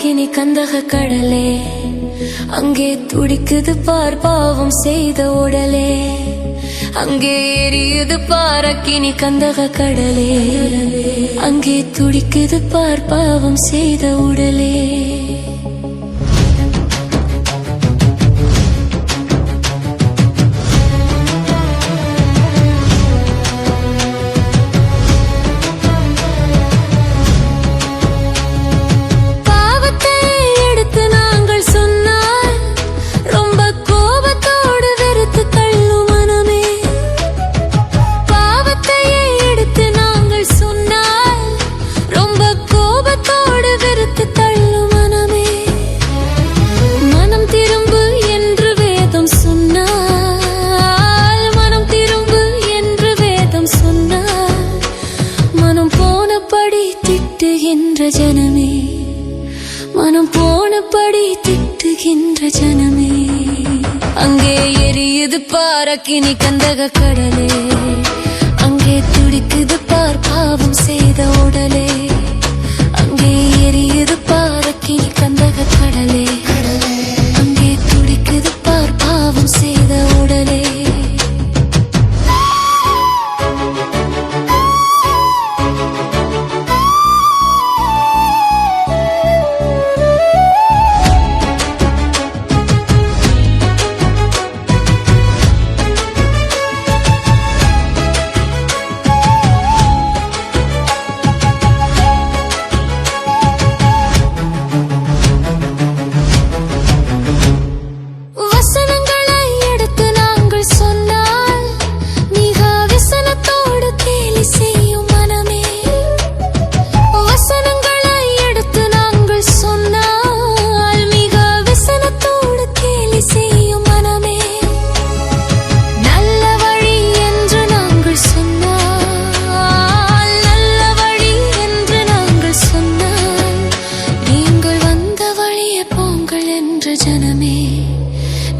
அக்கினி கந்தக கடலே, அங்கே துடிக்குது பார் பாவம் செய்த உடலே. அங்கே எரியுது பார் அக்கினி கந்தக கடலே, அங்கே துடிக்குது பார் பாவம் செய்த உடலே. ஜனமே மனம் போனபடி திட்டுகின்ற ஜனமே, அங்கே எரியுது பார் அக்கினி கந்தக கடலே, அங்கே துடிக்குது பார் பாவம் செய்த உடலே. அங்கே எரியுது பார் அக்கினி கந்தக கடலே, அங்கே துடிக்குது பார் பாவம் செய்த உடலே.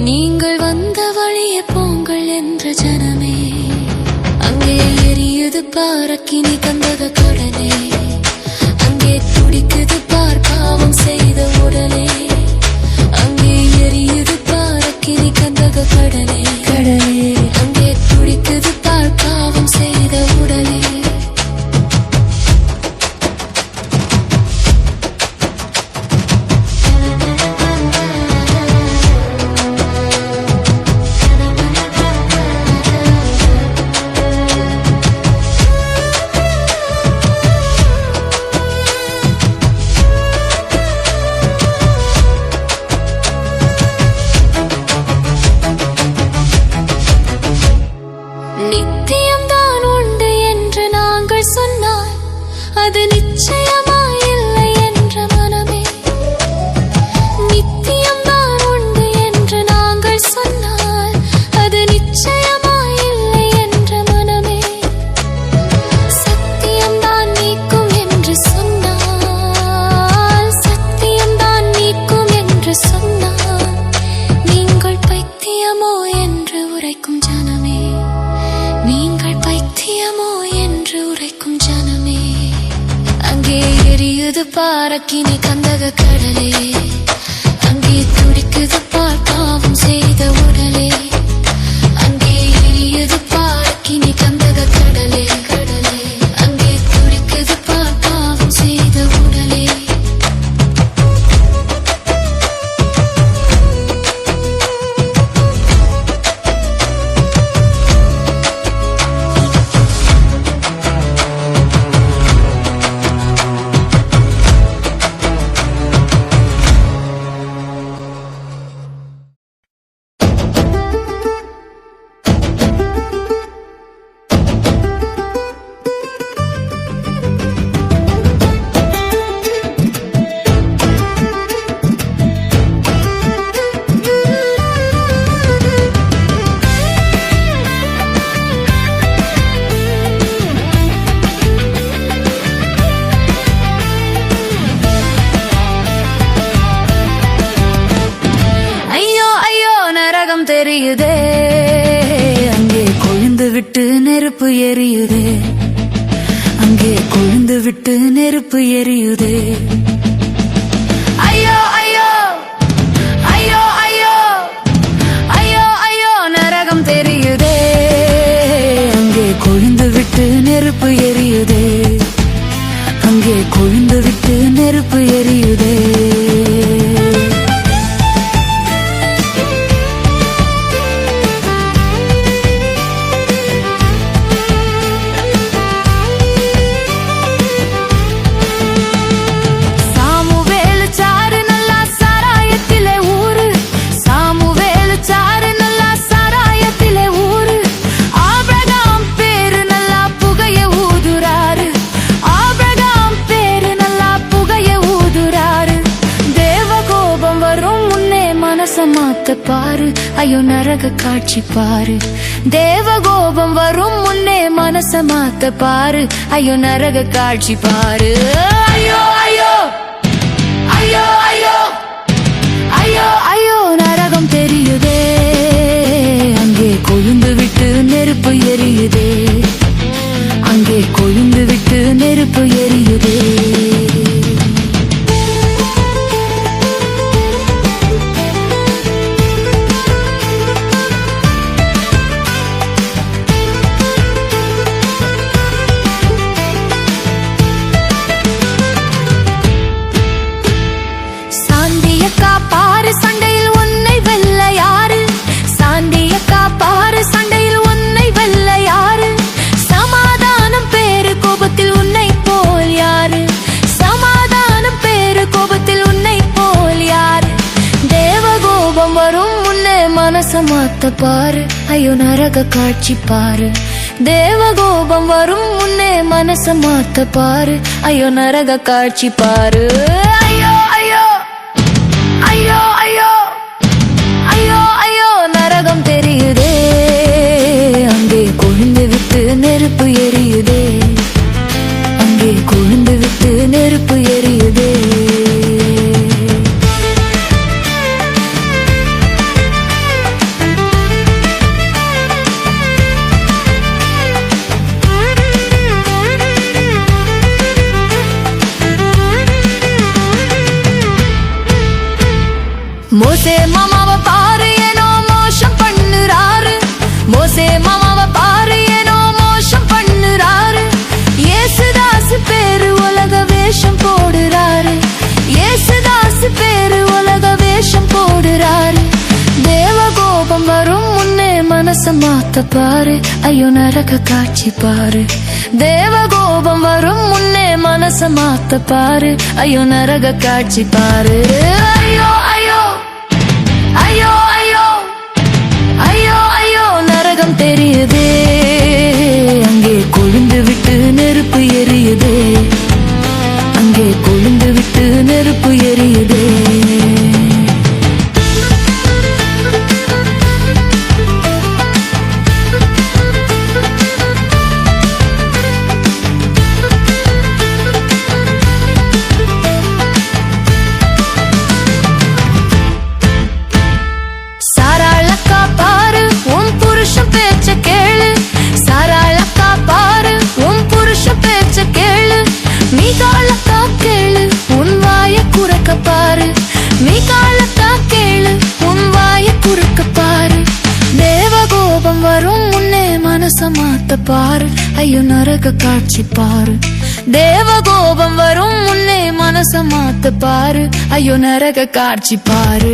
நீங்கள் வந்த வழியே போங்கள் என்ற ஜனமே, அங்கே எரியுது பார் அக்கினி கந்தக கடலே, அங்கே துடிக்குது பார் பாவம் செய்த உடலே. அங்கே எரியுது பார் அக்கினி கந்தக கடலே, அங்கே துடிக்குது பார் பாவம் செய்த உடலே. நித்தியம்தான் உண்டு என்று நாங்கள் சொன்னால் அது நிச்சயமாயில்லை என்ற மனமே. நித்தியம்தான் உண்டு என்று நாங்கள் சொன்னால் அது நிச்சயமாயில்லை என்ற மனமே. சத்தியம்தான் நீக்கும் என்று சொன்னால், சத்தியம்தான் நீக்கும் என்று சொன்னால், நீங்கள் பைத்தியமோ என்று உரைக்கும் ஜனமே, நீங்கள் பைத்தியமோ என்று உரைக்கும் ஜனமே. அங்கே எரியுது பார் அக்கினி கந்தக கடலே, அங்கே துடிக்குது பார் பாவம் செய்த உடலே. அங்கே எரியுது பார் அக்கினி கந்தக கடலே, அங்கே துடிக்குது பார் பாவம் செய்த உடலே. தெரியுதே, அங்கே கொழுந்து விட்டு நெருப்பு எரியுதே, அங்கே கொழுந்து விட்டு நெருப்பு எரியுதே. ஐயோ மனச மாத்த பாரு, ஐயோ நரக காட்சி பாரு. தேவ கோபம் வரும் முன்னே மனச மாத்த பாரு, ஐயோ நரக காட்சி பாரு. ஐயோ ஐயோ ஐயோ ஐயோ ஐயோ ஐயோ நரகம் தெரியுதே, அங்கே கொழுந்து விட்டு நெருப்பு எரியுதே, அங்கே கொழுந்து விட்டு நெருப்பு எரியுதே. சாந்தியக்கா பாரு சண்டையில் உன்னை வெல்ல யாரு, சாந்தியக்கா பாரு சண்டையில் உன்னை வெல்ல யாரு. சமாதானம் பேரு கோபத்தில் உன்னை போல் யாரு, சமாதானம் பேரு கோபத்தில் உன்னை போல் யாரு. தேவ கோபம் வரும் முன்னே மனச மாத்த பாரு, ஐயோ நரக காட்சி பாரு. தேவ கோபம் வரும் முன்னே மனச மாத்த பாரு, ஐயோ நரக காட்சி பாரு. ஐயோ ஐயோ ஐயோ ஐயோ ஐயோ ஐயோ நரகம் தெரியுதே, அங்கே கொழுந்து விட்டு நெருப்பு எரியுதே, அங்கே கொழுந்து விட்டு நெருப்பு எரியுதே. மோசே மாமாவ பாரு ஏனோ மோசம் பண்ணுறாரு, மோசே மாமாவ பாரு ஏனோ மோசம் பண்ணுறாரு. ஏசுதாசு பேரு உலக வேஷம் போடுறாரு, ஏசுதாசு பேரு உலக வேஷம் போடுறாரு. தேவ கோபம் வரும் முன்னே மனச மாத்த பாரு, ஐயோ நரக காட்சி பாரு. தேவ கோபம் வரும் முன்னே மனச மாத்த பாரு, ஐயோ நரக காட்சி பாரு. ஐயோ ஐயோ ஐயோ ஐயோ ஐயோ ஐயோ நரகம் தெரியுதே, அங்கே கொழுந்து விட்டு நெருப்பு எரியுதே, அங்கே கொழுந்து விட்டு நெருப்பு எரியுதே. வரும் முன்னே மனச மாத்த பாரு, ஐயோ நரக காட்சி பாரு. தேவ கோபம் வரும் முன்னே மனச மாத்த பாரு, ஐயோ நரக காட்சி பாரு.